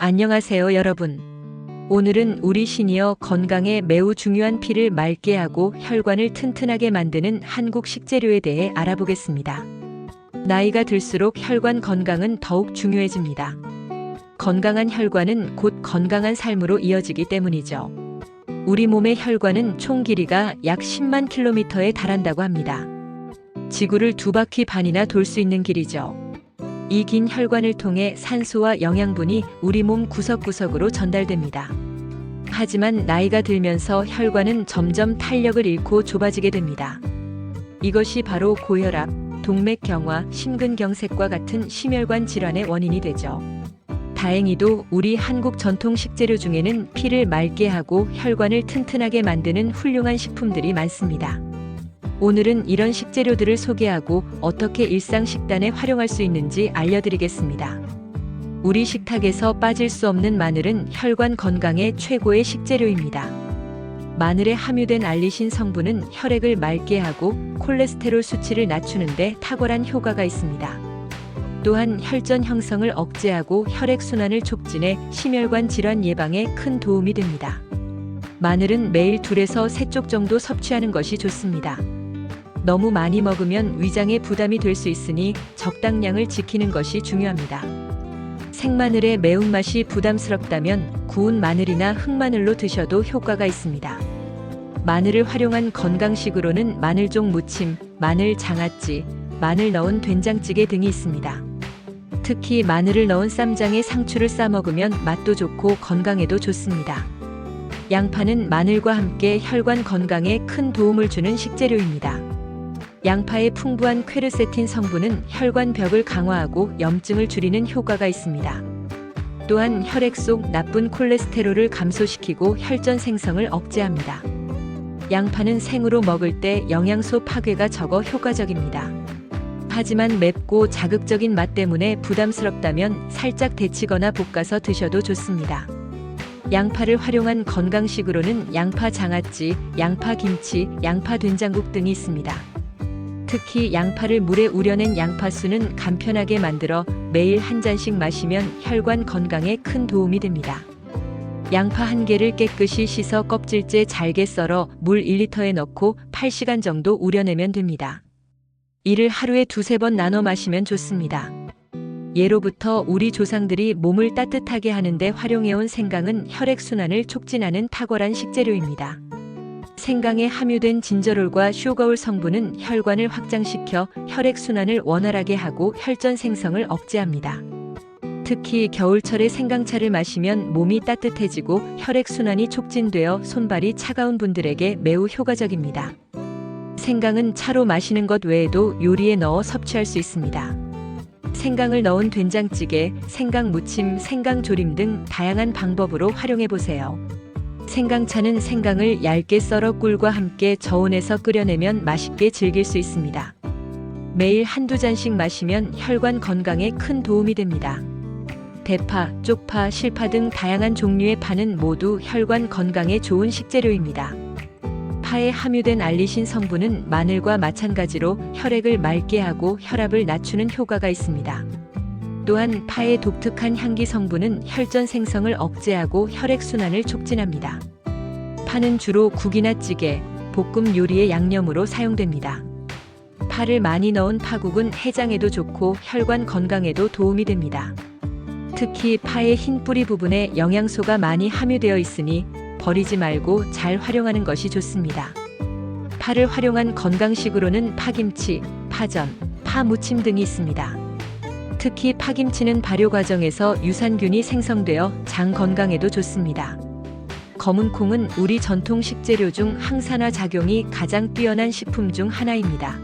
안녕하세요, 여러분. 오늘은 우리 시니어 건강에 매우 중요한 피를 맑게 하고 혈관을 튼튼하게 만드는 한국 식재료에 대해 알아보겠습니다. 나이가 들수록 혈관 건강은 더욱 중요해집니다. 건강한 혈관은 곧 건강한 삶으로 이어지기 때문이죠. 우리 몸의 혈관은 총 길이가 약 10만 킬로미터에 달한다고 합니다. 지구를 2바퀴 반이나 돌 수 있는 길이죠. 이 긴 혈관을 통해 산소와 영양분이 우리 몸 구석구석으로 전달됩니다. 하지만 나이가 들면서 혈관은 점점 탄력을 잃고 좁아지게 됩니다. 이것이 바로 고혈압, 동맥경화, 심근경색과 같은 심혈관 질환의 원인이 되죠. 다행히도 우리 한국 전통 식재료 중에는 피를 맑게 하고 혈관을 튼튼하게 만드는 훌륭한 식품들이 많습니다. 오늘은 이런 식재료들을 소개하고 어떻게 일상 식단에 활용할 수 있는지 알려드리겠습니다. 우리 식탁에서 빠질 수 없는 마늘은 혈관 건강의 최고의 식재료입니다. 마늘에 함유된 알리신 성분은 혈액을 맑게 하고 콜레스테롤 수치를 낮추는 데 탁월한 효과가 있습니다. 또한 혈전 형성을 억제하고 혈액순환을 촉진해 심혈관 질환 예방에 큰 도움이 됩니다. 마늘은 매일 2에서 3쪽 정도 섭취하는 것이 좋습니다. 너무 많이 먹으면 위장에 부담이 될 수 있으니 적당량을 지키는 것이 중요합니다. 생마늘의 매운맛이 부담스럽다면 구운 마늘이나 흑마늘로 드셔도 효과가 있습니다. 마늘을 활용한 건강식으로는 마늘종 무침, 마늘 장아찌, 마늘 넣은 된장찌개 등이 있습니다. 특히 마늘을 넣은 쌈장에 상추를 싸 먹으면 맛도 좋고 건강에도 좋습니다. 양파는 마늘과 함께 혈관 건강에 큰 도움을 주는 식재료입니다. 양파의 풍부한 퀘르세틴 성분은 혈관 벽을 강화하고 염증을 줄이는 효과가 있습니다. 또한 혈액 속 나쁜 콜레스테롤을 감소시키고 혈전 생성을 억제합니다. 양파는 생으로 먹을 때 영양소 파괴가 적어 효과적입니다. 하지만 맵고 자극적인 맛 때문에 부담스럽다면 살짝 데치거나 볶아서 드셔도 좋습니다. 양파를 활용한 건강식으로는 양파 장아찌, 양파 김치, 양파 된장국 등이 있습니다. 특히 양파를 물에 우려낸 양파수는 간편하게 만들어 매일 한 잔씩 마시면 혈관 건강에 큰 도움이 됩니다. 양파 1개를 깨끗이 씻어 껍질째 잘게 썰어 물 1리터에 넣고 8시간 정도 우려내면 됩니다. 이를 하루에 2~3번 나눠 마시면 좋습니다. 예로부터 우리 조상들이 몸을 따뜻하게 하는데 활용해온 생강은 혈액순환을 촉진하는 탁월한 식재료입니다. 생강에 함유된 진저롤과 슈거올 성분은 혈관을 확장시켜 혈액순환을 원활하게 하고 혈전 생성을 억제합니다. 특히 겨울철에 생강차를 마시면 몸이 따뜻해지고 혈액순환이 촉진되어 손발이 차가운 분들에게 매우 효과적입니다. 생강은 차로 마시는 것 외에도 요리에 넣어 섭취할 수 있습니다. 생강을 넣은 된장찌개, 생강 무침, 생강 조림 등 다양한 방법으로 활용해 보세요. 생강차는 생강을 얇게 썰어 꿀과 함께 저온에서 끓여내면 맛있게 즐길 수 있습니다. 매일 1~2잔씩 마시면 혈관 건강에 큰 도움이 됩니다. 대파, 쪽파, 실파 등 다양한 종류의 파는 모두 혈관 건강에 좋은 식재료입니다. 파에 함유된 알리신 성분은 마늘과 마찬가지로 혈액을 맑게 하고 혈압을 낮추는 효과가 있습니다. 또한 파의 독특한 향기 성분은 혈전 생성을 억제하고 혈액순환을 촉진합니다. 파는 주로 국이나 찌개, 볶음 요리의 양념으로 사용됩니다. 파를 많이 넣은 파국은 해장에도 좋고 혈관 건강에도 도움이 됩니다. 특히 파의 흰 뿌리 부분에 영양소가 많이 함유되어 있으니 버리지 말고 잘 활용하는 것이 좋습니다. 파를 활용한 건강식으로는 파김치, 파전, 파무침 등이 있습니다. 특히 파김치는 발효 과정에서 유산균이 생성되어 장 건강에도 좋습니다. 검은 콩은 우리 전통 식재료 중 항산화 작용이 가장 뛰어난 식품 중 하나입니다.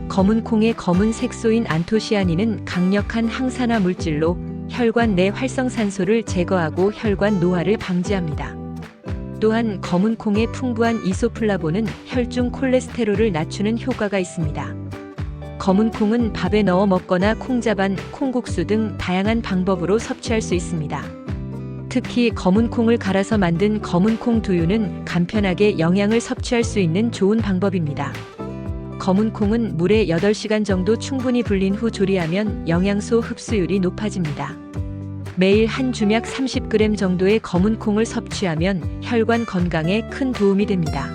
검은 콩의 검은 색소인 안토시아닌은 강력한 항산화 물질로 혈관 내 활성산소를 제거하고 혈관 노화를 방지합니다. 또한 검은 콩의 풍부한 이소플라본은 혈중 콜레스테롤을 낮추는 효과가 있습니다. 검은 콩은 밥에 넣어 먹거나 콩자반, 콩국수 등 다양한 방법으로 섭취할 수 있습니다. 특히 검은 콩을 갈아서 만든 검은 콩 두유는 간편하게 영양을 섭취할 수 있는 좋은 방법입니다. 검은 콩은 물에 8시간 정도 충분히 불린 후 조리하면 영양소 흡수율이 높아집니다. 매일 한 주맥 30g 정도의 검은 콩을 섭취하면 혈관 건강에 큰 도움이 됩니다.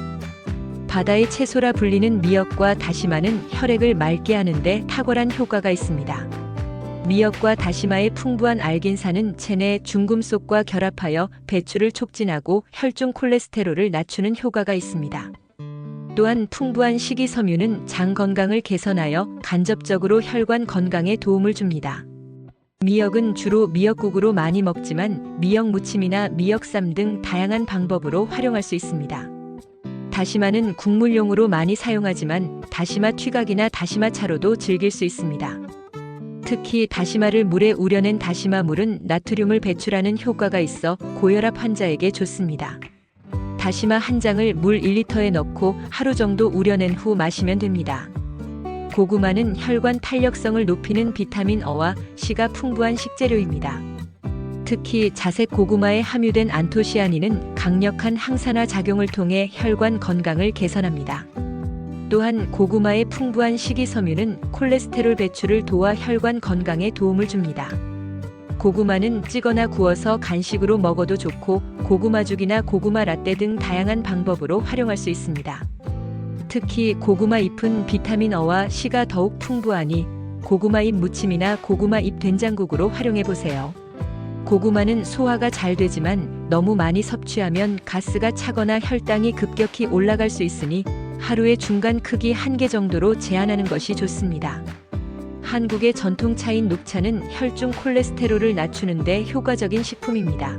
바다의 채소라 불리는 미역과 다시마는 혈액을 맑게 하는데 탁월한 효과가 있습니다. 미역과 다시마의 풍부한 알긴산은 체내 중금속과 결합하여 배출을 촉진하고 혈중 콜레스테롤을 낮추는 효과가 있습니다. 또한 풍부한 식이섬유는 장 건강을 개선하여 간접적으로 혈관 건강에 도움을 줍니다. 미역은 주로 미역국으로 많이 먹지만 미역 무침이나 미역쌈 등 다양한 방법으로 활용할 수 있습니다. 다시마는 국물용으로 많이 사용하지만 다시마 튀각이나 다시마 차로도 즐길 수 있습니다. 특히 다시마를 물에 우려낸 다시마물은 나트륨을 배출하는 효과가 있어 고혈압 환자에게 좋습니다. 다시마 한 장을 물 1리터에 넣고 하루 정도 우려낸 후 마시면 됩니다. 고구마는 혈관 탄력성을 높이는 비타민 어와 C가 풍부한 식재료입니다. 특히 자색 고구마에 함유된 안토시아닌은 강력한 항산화 작용을 통해 혈관 건강을 개선합니다. 또한 고구마의 풍부한 식이섬유는 콜레스테롤 배출을 도와 혈관 건강에 도움을 줍니다. 고구마는 찌거나 구워서 간식으로 먹어도 좋고 고구마죽이나 고구마 라떼 등 다양한 방법으로 활용할 수 있습니다. 특히 고구마 잎은 비타민 어와 C가 더욱 풍부하니 고구마 잎 무침이나 고구마 잎 된장국으로 활용해 보세요. 고구마는 소화가 잘 되지만 너무 많이 섭취하면 가스가 차거나 혈당이 급격히 올라갈 수 있으니 하루에 중간 크기 1개 정도로 제한하는 것이 좋습니다. 한국의 전통차인 녹차는 혈중 콜레스테롤을 낮추는 데 효과적인 식품입니다.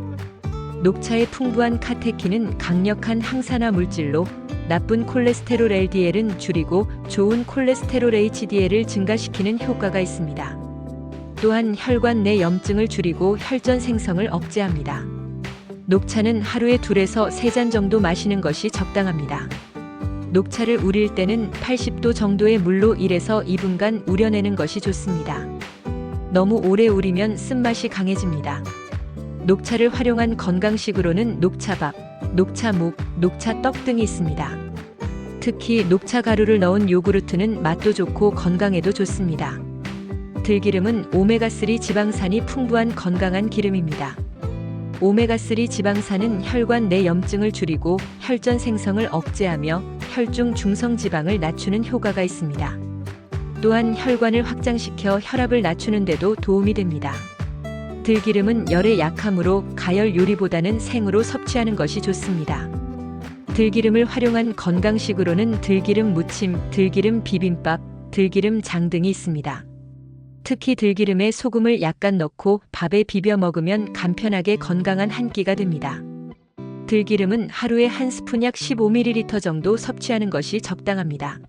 녹차의 풍부한 카테킨은 강력한 항산화 물질로 나쁜 콜레스테롤 LDL은 줄이고 좋은 콜레스테롤 HDL을 증가시키는 효과가 있습니다. 또한 혈관 내 염증을 줄이고 혈전 생성을 억제합니다. 녹차는 하루에 2에서 3잔 정도 마시는 것이 적당합니다. 녹차를 우릴 때는 80도 정도의 물로 1에서 2분간 우려내는 것이 좋습니다. 너무 오래 우리면 쓴맛이 강해집니다. 녹차를 활용한 건강식으로는 녹차밥, 녹차묵, 녹차떡 등이 있습니다. 특히 녹차 가루를 넣은 요구르트는 맛도 좋고 건강에도 좋습니다. 들기름은 오메가3 지방산이 풍부한 건강한 기름입니다. 오메가3 지방산은 혈관 내 염증을 줄이고 혈전 생성을 억제하며 혈중 중성 지방을 낮추는 효과가 있습니다. 또한 혈관을 확장시켜 혈압을 낮추는 데도 도움이 됩니다. 들기름은 열에 약하므로 가열 요리보다는 생으로 섭취하는 것이 좋습니다. 들기름을 활용한 건강식으로는 들기름 무침, 들기름 비빔밥, 들기름 장 등이 있습니다. 특히 들기름에 소금을 약간 넣고 밥에 비벼 먹으면 간편하게 건강한 한 끼가 됩니다. 들기름은 하루에 한 스푼 약 15ml 정도 섭취하는 것이 적당합니다.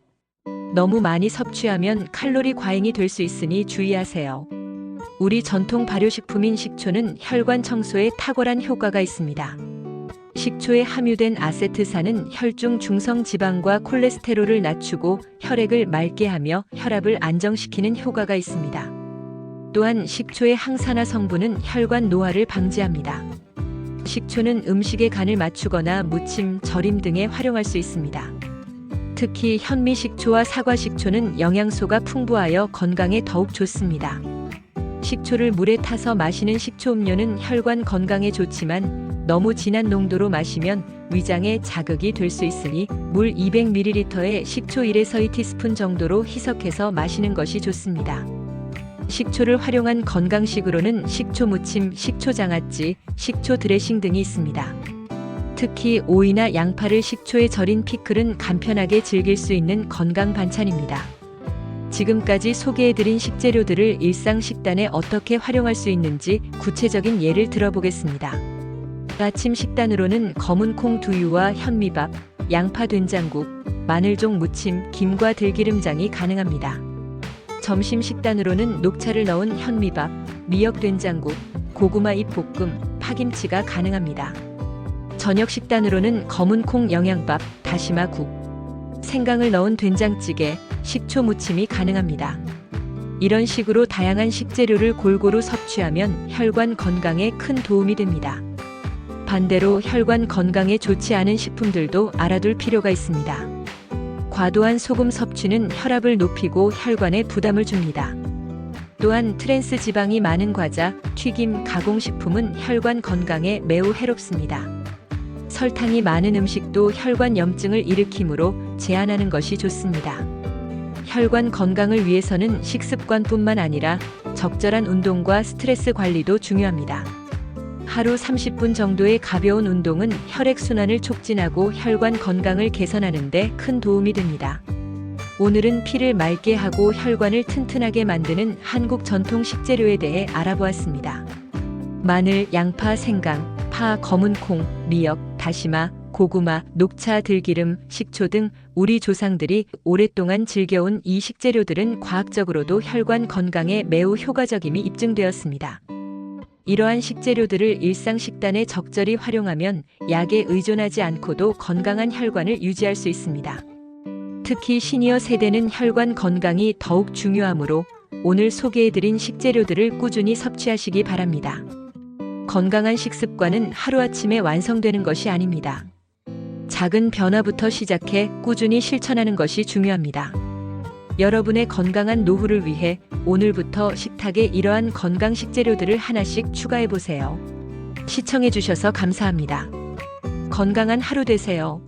너무 많이 섭취하면 칼로리 과잉이 될 수 있으니 주의하세요. 우리 전통 발효식품인 식초는 혈관 청소에 탁월한 효과가 있습니다. 식초에 함유된 아세트산은 혈중 중성 지방과 콜레스테롤을 낮추고 혈액을 맑게 하며 혈압을 안정시키는 효과가 있습니다. 또한 식초의 항산화 성분은 혈관 노화를 방지합니다. 식초는 음식의 간을 맞추거나 무침, 절임 등에 활용할 수 있습니다. 특히 현미식초와 사과식초는 영양소가 풍부하여 건강에 더욱 좋습니다. 식초를 물에 타서 마시는 식초 음료는 혈관 건강에 좋지만 너무 진한 농도로 마시면 위장에 자극이 될 수 있으니 물 200ml에 식초 1에서 2티스푼 정도로 희석해서 마시는 것이 좋습니다. 식초를 활용한 건강식으로는 식초 무침, 식초 장아찌, 식초 드레싱 등이 있습니다. 특히 오이나 양파를 식초에 절인 피클은 간편하게 즐길 수 있는 건강 반찬입니다. 지금까지 소개해드린 식재료들을 일상 식단에 어떻게 활용할 수 있는지 구체적인 예를 들어보겠습니다. 아침 식단으로는 검은 콩 두유와 현미밥, 양파 된장국, 마늘종 무침, 김과 들기름장이 가능합니다. 점심 식단으로는 녹차를 넣은 현미밥, 미역 된장국, 고구마 잎 볶음, 파김치가 가능합니다. 저녁 식단으로는 검은 콩 영양밥, 다시마국, 생강을 넣은 된장찌개, 식초 무침이 가능합니다. 이런 식으로 다양한 식재료를 골고루 섭취하면 혈관 건강에 큰 도움이 됩니다. 반대로 혈관 건강에 좋지 않은 식품들도 알아둘 필요가 있습니다. 과도한 소금 섭취는 혈압을 높이고 혈관에 부담을 줍니다. 또한 트랜스 지방이 많은 과자, 튀김, 가공식품은 혈관 건강에 매우 해롭습니다. 설탕이 많은 음식도 혈관 염증을 일으키므로 제한하는 것이 좋습니다. 혈관 건강을 위해서는 식습관뿐만 아니라 적절한 운동과 스트레스 관리도 중요합니다. 하루 30분 정도의 가벼운 운동은 혈액순환을 촉진하고 혈관 건강을 개선하는 데 큰 도움이 됩니다. 오늘은 피를 맑게 하고 혈관을 튼튼하게 만드는 한국 전통 식재료에 대해 알아보았습니다. 마늘, 양파, 생강, 파, 검은 콩, 미역, 다시마, 고구마, 녹차, 들기름, 식초 등 우리 조상들이 오랫동안 즐겨온 이 식재료들은 과학적으로도 혈관 건강에 매우 효과적임이 입증되었습니다. 이러한 식재료들을 일상 식단에 적절히 활용하면 약에 의존하지 않고도 건강한 혈관을 유지할 수 있습니다. 특히 시니어 세대는 혈관 건강이 더욱 중요하므로 오늘 소개해드린 식재료들을 꾸준히 섭취하시기 바랍니다. 건강한 식습관은 하루아침에 완성되는 것이 아닙니다. 작은 변화부터 시작해 꾸준히 실천하는 것이 중요합니다. 여러분의 건강한 노후를 위해 오늘부터 식탁에 이러한 건강 식재료들을 하나씩 추가해 보세요. 시청해 주셔서 감사합니다. 건강한 하루 되세요.